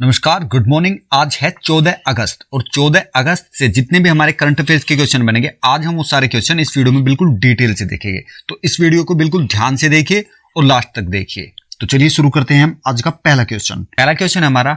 नमस्कार, good morning. आज है 14 अगस्त और 14 अगस्त से जितने भी हमारे करंट अफेयर्स के क्वेश्चन बनेंगे, आज हम वो सारे क्वेश्चन इस वीडियो में बिल्कुल डिटेल से देखेंगे। तो इस वीडियो को बिल्कुल ध्यान से देखिए और लास्ट तक देखिए। तो चलिए शुरू करते हैं हम आज का पहला क्वेश्चन। पहला क्वेश्चन है हमारा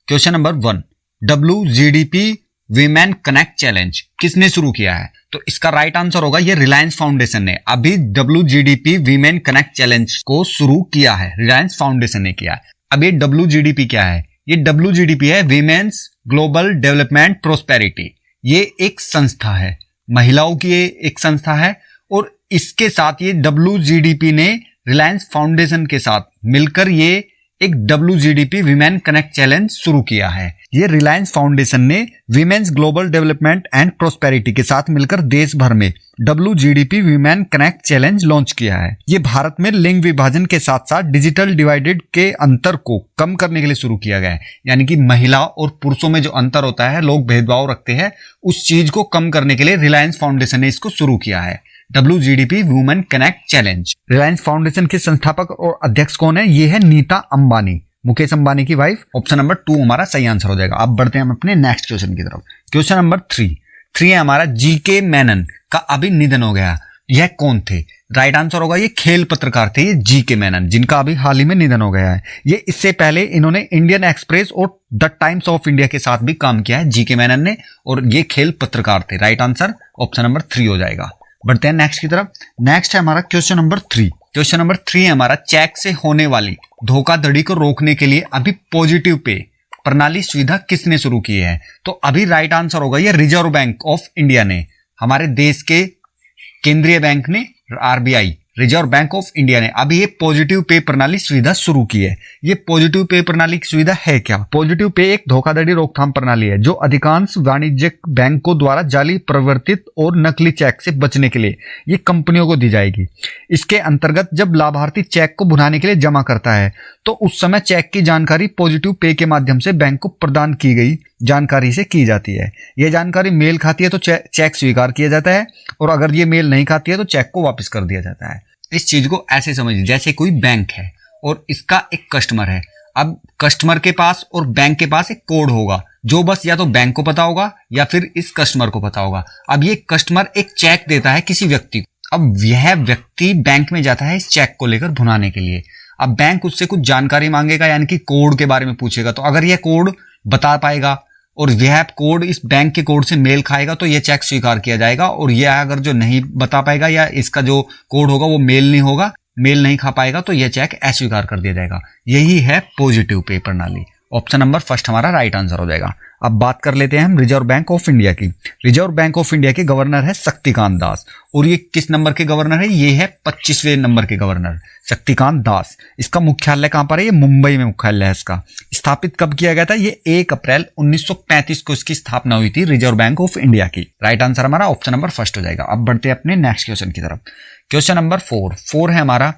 question number 1, WGDP women connect challenge किसने शुरू किया है? तो इसका राइट आंसर होगा ये रिलायंस फाउंडेशन ने अभी WGDP वीमेन कनेक्ट चैलेंज को शुरू किया है। रिलायंस फाउंडेशन ने किया है। अब ये WGDP क्या है? ये WGDP है वीमेन्स ग्लोबल डेवलपमेंट प्रोस्पेरिटी। ये एक संस्था है, महिलाओं की एक संस्था है और इसके साथ ये WGDP ने रिलायंस फाउंडेशन के साथ मिलकर ये एक WGDP वीमेन कनेक्ट चैलेंज शुरू किया है। ये रिलायंस फाउंडेशन ने women's global development and prosperity के साथ मिलकर देश भर में WGDP women connect challenge launch किया है। ये भारत में लिंग विभाजन के साथ साथ डिजिटल डिवाइडेड के अंतर को कम करने के लिए शुरू किया गया है। यानी कि महिला और पुरुषों में जो अंतर होता है, लोग भेदभाव रखते हैं, उस चीज को कम करने के लिए रिलायंस फाउंडेशन ने इसको शुरू किया है, WGDP women connect challenge. Reliance foundation के संस्थापक और अध्यक्ष कौन है? ये है नीता अंबानी, मुकेश अंबानी की वाइफ। ऑप्शन नंबर 2 हमारा सही आंसर हो जाएगा। अब बढ़ते हैं हम अपने नेक्स्ट क्वेश्चन की तरफ। क्वेश्चन नंबर 3 है हमारा GK मेनन का अभी निधन हो गया। यह कौन थे? राइट आंसर होगा ये खेल पत्रकार थे, ये GK मेनन, जिनका अभी हाल ही में निधन हो गया है। ये इससे पहले इन्होंने इंडियन एक्सप्रेस और द टाइम्स ऑफ इंडिया के साथ भी काम किया है GK मेनन ने, और ये खेल पत्रकार थे। राइट आंसर ऑप्शन नंबर 3 हो जाएगा। बढ़ते हैं नेक्स्ट की तरफ। नेक्स्ट है हमारा क्वेश्चन नंबर 3। क्वेश्चन नंबर 3 है हमारा चेक से होने वाली धोखाधड़ी को रोकने के लिए अभी पॉजिटिव पे प्रणाली सुविधा किसने शुरू की है? तो अभी राइट आंसर होगा ये रिजर्व बैंक ऑफ इंडिया ने, हमारे देश के केंद्रीय बैंक ने, RBI reserve bank of India ने अभी ये पॉजिटिव पे प्रणाली सुविधा शुरू की है। ये पॉजिटिव पे प्रणाली की सुविधा है क्या? पॉजिटिव पे एक धोखाधड़ी रोकथाम प्रणाली है जो अधिकांश वाणिज्यिक बैंकों द्वारा जाली प्रवर्तित और नकली चेक से बचने के लिए ये कंपनियों को दी जाएगी। इसके अंतर्गत जब लाभार्थी चेक को भुनाने के लिए जमा करता है तो उस समय चेक की जानकारी पॉजिटिव पे के माध्यम से बैंक को प्रदान की गई जानकारी से की जाती है। यह जानकारी मेल खाती है तो चेक स्वीकार किया जाता है, और अगर ये मेल नहीं खाती है तो चेक को वापस कर दिया जाता है। इस चीज को ऐसे समझिए जैसे कोई बैंक है और इसका एक कस्टमर है। अब कस्टमर के पास और बैंक के पास एक कोड होगा जो बस या तो बैंक को पता होगा या फिर इस कस्टमर को पता होगा। अब ये कस्टमर एक चेक देता है किसी व्यक्ति को। अब यह व्यक्ति बैंक में जाता है इस चेक को लेकर भुनाने के लिए। अब बैंक उससे कुछ जानकारी मांगेगा, यानी कि कोड के बारे में पूछेगा। तो अगर यह कोड बता पाएगा और यह कोड इस बैंक के कोड से मेल खाएगा तो यह चेक स्वीकार किया जाएगा, और यह अगर जो नहीं बता पाएगा या इसका जो कोड होगा वो मेल नहीं खा पाएगा तो यह चेक अस्वीकार कर दिया जाएगा। यही है पॉजिटिव पे प्रणाली। ऑप्शन नंबर फर्स्ट हमारा राइट आंसर हो जाएगा। अब बात कर लेते हैं हम रिजर्व बैंक ऑफ इंडिया की। रिजर्व बैंक ऑफ इंडिया के गवर्नर है शक्तिकांत दास, और ये किस नंबर के गवर्नर है? ये है 25वें नंबर के गवर्नर शक्तिकांत दास। इसका मुख्यालय कहां पर है? ये मुंबई में मुख्यालय है इसका। स्थापित कब किया गया था? ये 1 अप्रैल 1935 को इसकी स्थापना हुई थी, रिजर्व बैंक ऑफ इंडिया की। राइट आंसर हमारा ऑप्शन नंबर फर्स्ट हो जाएगा। अब बढ़ते हैं अपने नेक्स्ट क्वेश्चन की तरफ। क्वेश्चन नंबर 4 है हमारा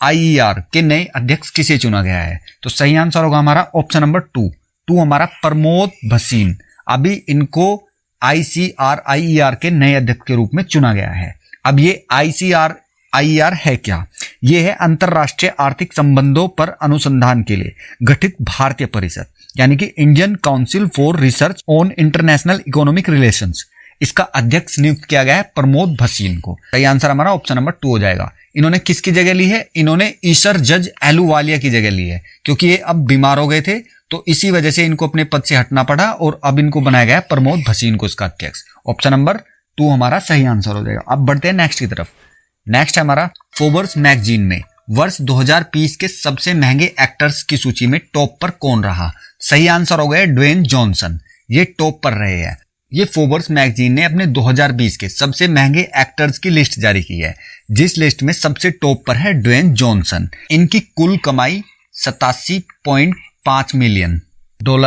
ICR के नए अध्यक्ष किसे चुना गया है? तो सही आंसर होगा हमारा ऑप्शन नंबर 2 हमारा प्रमोद भसीन। अभी इनको ICR के नए अध्यक्ष के रूप में चुना गया है। अब ये ICR है क्या? ये है अंतरराष्ट्रीय आर्थिक संबंधों पर अनुसंधान के लिए गठित भारतीय परिषद, यानी कि Indian council for research on international economic relations. इसका अध्यक्ष नियुक्त किया गया है प्रमोद भसीन को। सही आंसर हमारा ऑप्शन नंबर 2 हो जाएगा। इन्होंने किसकी जगह ली है? इन्होंने ईशर जज एलूवालिया की जगह ली है, क्योंकि ये अब बीमार हो गए थे तो इसी वजह से इनको अपने पद से हटना पड़ा, और अब इनको बनाया गया प्रमोद भसीन को इसका अध्यक्ष। ऑप्शन नंबर 2 हमारा सही आंसर हो जाएगा। अब बढ़ते हैं नेक्स्ट की तरफ। नेक्स्ट है हमारा फोर्ब्स मैगजीन में वर्ष 2020 के सबसे महंगे एक्टर्स की सूची में टॉप पर कौन रहा? सही आंसर हो गया ड्वेन जॉनसन। ये टॉप पर रहे हैं। ये फोर्ब्स मैगजीन ने अपने 2020 के सबसे महंगे एक्टर्स की लिस्ट जारी की है, जिस लिस्ट में सबसे टॉप पर है ड्वेन जॉनसन। इनकी कुल कमाई $87.5 मिलियन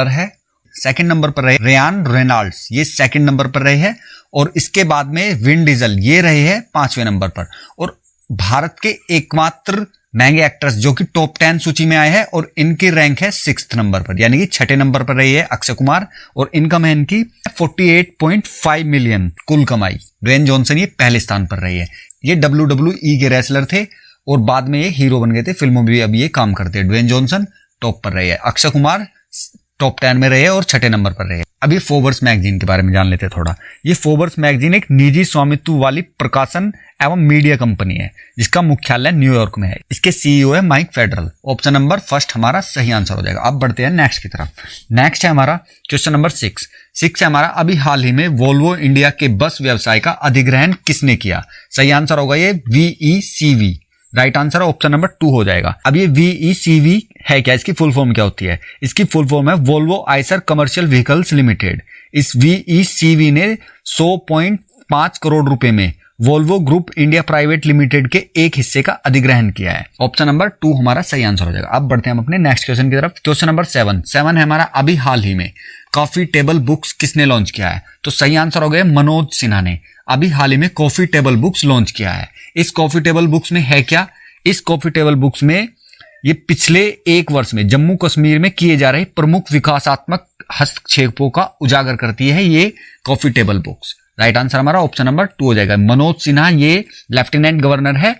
है। सेकंड नंबर पर रहे रेयान रेनॉल्ड्स, ये सेकंड नंबर पर रहे हैं, और इसके बाद में विन डीजल ये रहे हैं 5वें नंबर पर। और भारत के एकमात्र महंगे एक्ट्रेस जो कि टॉप 10 सूची में आए हैं और इनकी रैंक है 6th नंबर पर, यानी कि 6ठे नंबर पर रही है अक्षय कुमार और इनकम है इनकी 48.5 मिलियन कुल कमाई। ड्वेन जॉनसन ये पहले स्थान पर रही है। ये WWE के रेसलर थे और बाद में ये हीरो बन गए थे, फिल्मों में भी अब ये काम करते हैं। ड्वेन जॉनसन टॉप पर रहे हैं, अक्षय कुमार टॉप 10 में रहे और 6ठे नंबर पर रहे। अब ये फोर्ब्स मैगजीन के बारे में जान लेते हैं थोड़ा। ये फोर्ब्स मैगजीन एक निजी स्वामित्व वाली प्रकाशन एवं मीडिया कंपनी है जिसका मुख्यालय न्यूयॉर्क में है। इसके CEO है Mike Federal. Option number first हमारा सही आंसर हो जाएगा। अब बढ़ते हैं नेक्स्ट की तरफ। नेक्स्ट है हमारा क्वेश्चन नंबर 6 है हमारा, अभी हाल ही में वोल्वो इंडिया के बस व्यवसाय का अधिग्रहण किसने किया? सही आंसर होगा ये VECV। Right answer option number 2 हो जाएगा। अब ये VECV है क्या, इसकी फुल फॉर्म क्या होती है? इसकी फुल फॉर्म है Volvo Eicher commercial vehicles limited. इस VECV ने 100.5 करोड़ रुपए में Volvo group India private limited के एक हिस्से का अधिग्रहण किया है। ऑप्शन नंबर 2 हमारा सही आंसर हो जाएगा। अब बढ़ते हैं हम अपने नेक्स्ट क्वेश्चन की तरफ। क्वेश्चन नंबर 7 है हमारा, अभी हाल ही में कॉफी टेबल बुक्स किसने लॉन्च किया है? तो सही आंसर हो गया मनोज सिन्हा ने। अभी हाल ही में कॉफी टेबल बुक्स लॉन्च किया है। इस कॉफी टेबल बुक्स में है क्या? इस कॉफी टेबल बुक्स में ये पिछले 1 वर्ष में जम्मू कश्मीर में किए जा रहे प्रमुख विकासात्मक हस्तक्षेपों का उजागर करती है ये coffee table books. Right answer हमारा ऑप्शन नंबर 2 हो जाएगा। मनोज सिन्हा ये लेफ्टिनेंट गवर्नर है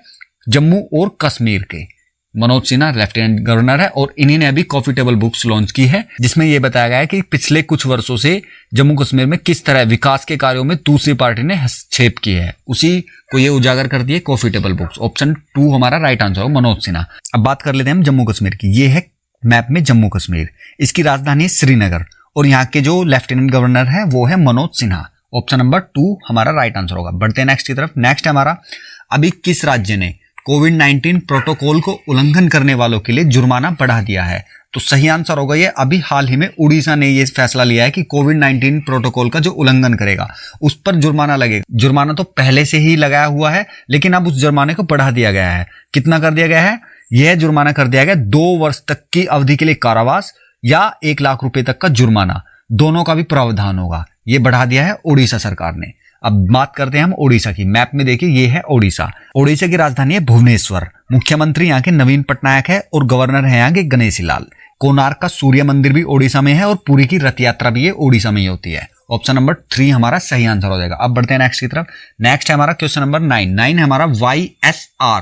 जम्मू और कश्मीर के। मनोज सिन्हा लेफ्टिनेंट गवर्नर है और इन्हीं ने अभी कॉफी टेबल बुक्स लॉन्च की है जिसमें यह बताया गया है कि पिछले कुछ वर्षों से जम्मू कश्मीर में किस तरह विकास के कार्यों में दूसरी पार्टी ने हस्तक्षेप किए है, उसी को ये उजागर करती है कॉफी टेबल बुक्स। ऑप्शन 2 हमारा राइट आंसर हो मनोज सिन्हा। अब बात कर लेते हैं हम जम्मू कश्मीर की। ये है मैप में जम्मू कश्मीर, इसकी राजधानी है श्रीनगर और यहाँ के जो लेफ्टिनेंट गवर्नर है वो है मनोज सिन्हा। ऑप्शन नंबर 2 हमारा राइट आंसर होगा। बढ़ते हैं नेक्स्ट की तरफ। नेक्स्ट है हमारा, अभी किस राज्य ने कोविड-19 प्रोटोकॉल को उल्लंघन करने वालों के लिए जुर्माना बढ़ा दिया है? तो सही आंसर होगा ये अभी हाल ही में उड़ीसा ने ये फैसला लिया है कि कोविड-19 प्रोटोकॉल का जो उल्लंघन करेगा उस पर जुर्माना लगेगा। जुर्माना तो पहले से ही लगाया हुआ है लेकिन अब उस जुर्माने को बढ़ा दिया गया है। कितना कर दिया गया है? यह जुर्माना कर दिया गया 2 वर्ष तक की अवधि के लिए कारावास या 1 लाख रुपए तक का जुर्माना, दोनों का भी प्रावधान होगा। ये बढ़ा दिया है उड़ीसा सरकार ने। अब बात करते हैं हम ओडिशा की। मैप में देखिए ये है ओडिशा। ओडिशा की राजधानी है भुवनेश्वर। मुख्यमंत्री यहाँ के नवीन पटनायक है और गवर्नर है यहाँ के गणेशी लाल। कोणार्क का सूर्य मंदिर भी ओडिशा में है और पुरी की रथ यात्रा भी ये ओडिशा में ही होती है। ऑप्शन नंबर 3 हमारा सही आंसर हो जाएगा। अब बढ़ते हैं नेक्स्ट की तरफ। नेक्स्ट है हमारा क्वेश्चन नंबर 9 है हमारा, YSR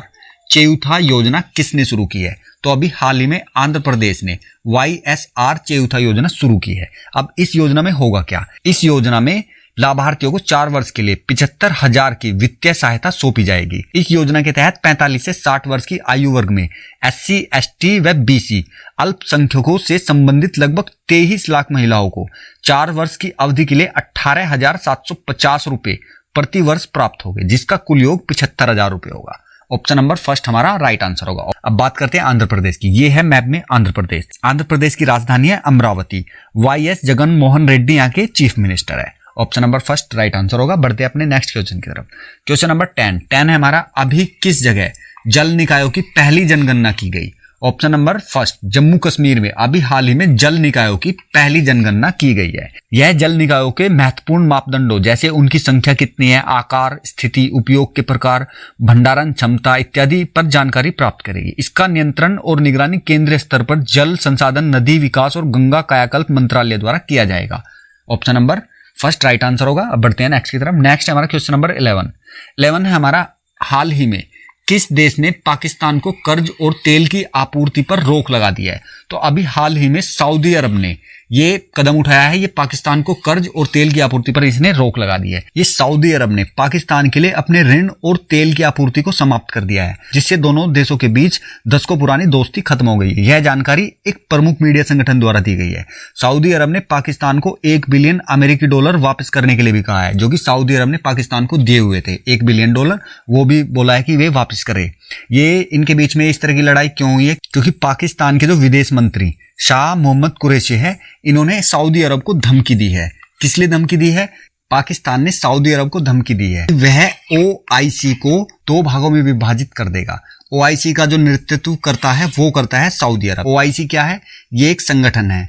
चेयुथा योजना किसने शुरू की है? तो अभी हाल ही में आंध्र प्रदेश ने YSR चेयुथा योजना शुरू की है। अब इस योजना में होगा क्या? इस योजना में लाभार्थियों को 4 वर्ष के लिए 75,000 की वित्तीय सहायता सौंपी जाएगी। इस योजना के तहत 45 से 60 वर्ष की आयु वर्ग में SC, ST व BC अल्पसंख्यकों से संबंधित लगभग 23 लाख महिलाओं को 4 वर्ष की अवधि के लिए 18,750 रुपए प्रति वर्ष प्राप्त होंगे, जिसका कुल योग 75,000 रुपए होगा। ऑप्शन नंबर फर्स्ट हमारा राइट आंसर होगा। अब बात करते हैं आंध्र प्रदेश की। ये है मैप में आंध्र प्रदेश। आंध्र प्रदेश की राजधानी है अमरावती। YS जगन मोहन रेड्डी यहाँ के चीफ मिनिस्टर है। Option number first right answer होगा। बढ़ते हैं अपने नेक्स्ट क्वेश्चन की तरफ। क्वेश्चन नंबर 10 है हमारा, अभी किस जगह जल निकायों की पहली जनगणना की गई? Option number first Jammu Kashmir में अभी हाल ही में जल निकायों की पहली जनगणना की गई है। यह जल निकायों के महत्वपूर्ण मापदंडों जैसे उनकी संख्या कितनी है, आकार, स्थिति, उपयोग के प्रकार, भंडारण क्षमता इत्यादि पर जानकारी प्राप्त करेगी। इसका नियंत्रण और निगरानी केंद्रीय स्तर पर जल संसाधन, नदी विकास और गंगा कायाकल्प मंत्रालय द्वारा किया जाएगा। Option number first right answer होगा। अब बढ़ते हैं नेक्स्ट की तरफ। नेक्स्ट है हमारा क्वेश्चन नंबर 11 है हमारा, हाल ही में किस देश ने पाकिस्तान को कर्ज और तेल की आपूर्ति पर रोक लगा दी है? तो अभी हाल ही में सऊदी अरब ने ये कदम उठाया है। ये पाकिस्तान को कर्ज और तेल की आपूर्ति पर इसने रोक लगा दी है। ये सऊदी अरब ने पाकिस्तान के लिए अपने ऋण और तेल की आपूर्ति को समाप्त कर दिया है, जिससे दोनों देशों के बीच दशकों पुरानी दोस्ती खत्म हो गई है। यह जानकारी एक प्रमुख मीडिया संगठन द्वारा दी गई है। सऊदी अरब ने पाकिस्तान को $1 बिलियन अमेरिकी डॉलर वापस करने के लिए भी कहा है, जो कि सऊदी अरब ने पाकिस्तान को दिए हुए थे $1 बिलियन, वो भी बोला है कि वे वापस करे। ये इनके बीच में इस तरह की लड़ाई क्यों हुई है? क्योंकि पाकिस्तान के जो विदेश मंत्री शाह मोहम्मद कुरैशी है, इन्होंने सऊदी अरब को धमकी दी है। किस लिए धमकी दी है? पाकिस्तान ने सऊदी अरब को धमकी दी है वह OIC को 2 भागों में विभाजित कर देगा। OIC का जो नेतृत्व करता है वो करता है सऊदी अरब। OIC क्या है? ये एक संगठन है।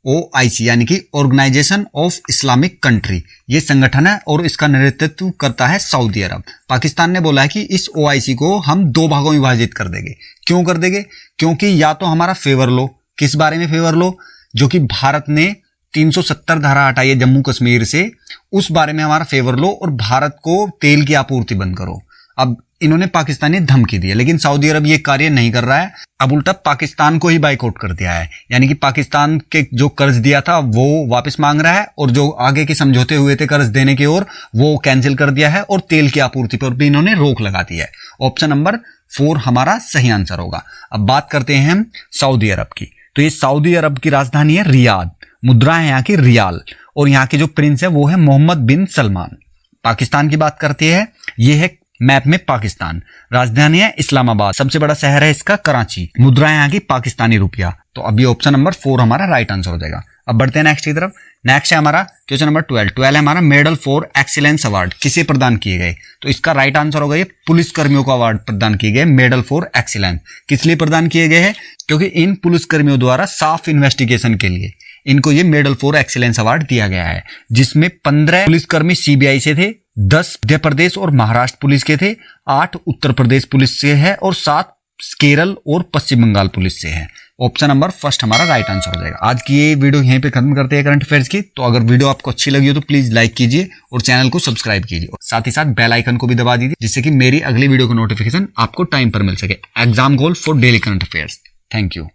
OIC यानी कि ऑर्गेनाइजेशन ऑफ इस्लामिक कंट्री, ये संगठन है और इसका नेतृत्व करता है सऊदी अरब। पाकिस्तान ने बोला है कि इस OIC को हम 2 भागों में विभाजित कर देंगे। क्यों कर देंगे? क्योंकि या तो हमारा फेवर लो, किस बारे में फेवर लो, जो कि भारत ने 370 धारा हटाई है जम्मू कश्मीर से, उस बारे में हमारा फेवर लो और भारत को तेल की आपूर्ति बंद करो। अब इन्होंने पाकिस्तानी धमकी दी है, लेकिन सऊदी अरब ये कार्य नहीं कर रहा है, अब उल्टा पाकिस्तान को ही बाइकआउट कर दिया है। यानी कि पाकिस्तान के जो कर्ज दिया था वो वापस मांग रहा है और जो आगे के समझौते हुए थे कर्ज देने की ओर वो कैंसिल कर दिया है और तेल की आपूर्ति पर भी इन्होंने रोक लगा दी है। ऑप्शन नंबर 4 हमारा सही आंसर होगा। अब बात करते हैं हम सऊदी अरब की। तो ये सऊदी अरब की राजधानी है रियाद, मुद्रा है यहाँ की रियाल और यहाँ के जो प्रिंस है वो है मोहम्मद बिन सलमान। पाकिस्तान की बात करते हैं, ये है मैप में पाकिस्तान, राजधानी है इस्लामाबाद, सबसे बड़ा शहर है इसका कराची, मुद्रा है यहाँ की पाकिस्तानी रुपया। तो अभी ऑप्शन नंबर 4 हमारा राइट आंसर हो जाएगा। अब बढ़ते हैं नेक्स्ट की तरफ। नेक्स्ट है हमारा क्वेश्चन नंबर 12 है हमारा मेडल फॉर एक्सीलेंस अवार्ड किसे प्रदान किए गए? तो इसका राइट आंसर होगा ये पुलिस कर्मियों को अवार्ड प्रदान किए गए। मेडल फॉर एक्सीलेंस किस लिए प्रदान किए गए हैं? क्योंकि इन पुलिस कर्मियों द्वारा साफ इन्वेस्टिगेशन के लिए इनको ये मेडल फॉर एक्सीलेंस अवार्ड दिया गया है, जिसमें 15 पुलिसकर्मी CBI से थे, 10 मध्य प्रदेश और महाराष्ट्र पुलिस के थे, 8 उत्तर प्रदेश पुलिस से है और 7 केरल और पश्चिम बंगाल पुलिस से है। ऑप्शन नंबर 1 हमारा राइट आंसर हो जाएगा। आज की ये वीडियो यहीं पे खत्म करते हैं करंट अफेयर्स की। तो अगर वीडियो आपको अच्छी लगी हो तो प्लीज लाइक कीजिए और चैनल को सब्सक्राइब कीजिए और साथ ही साथ बेल आइकन को भी दबा दीजिए, जिससे कि मेरी अगली वीडियो का नोटिफिकेशन आपको टाइम पर मिल सके। Exam goal for daily current affairs. Thank you.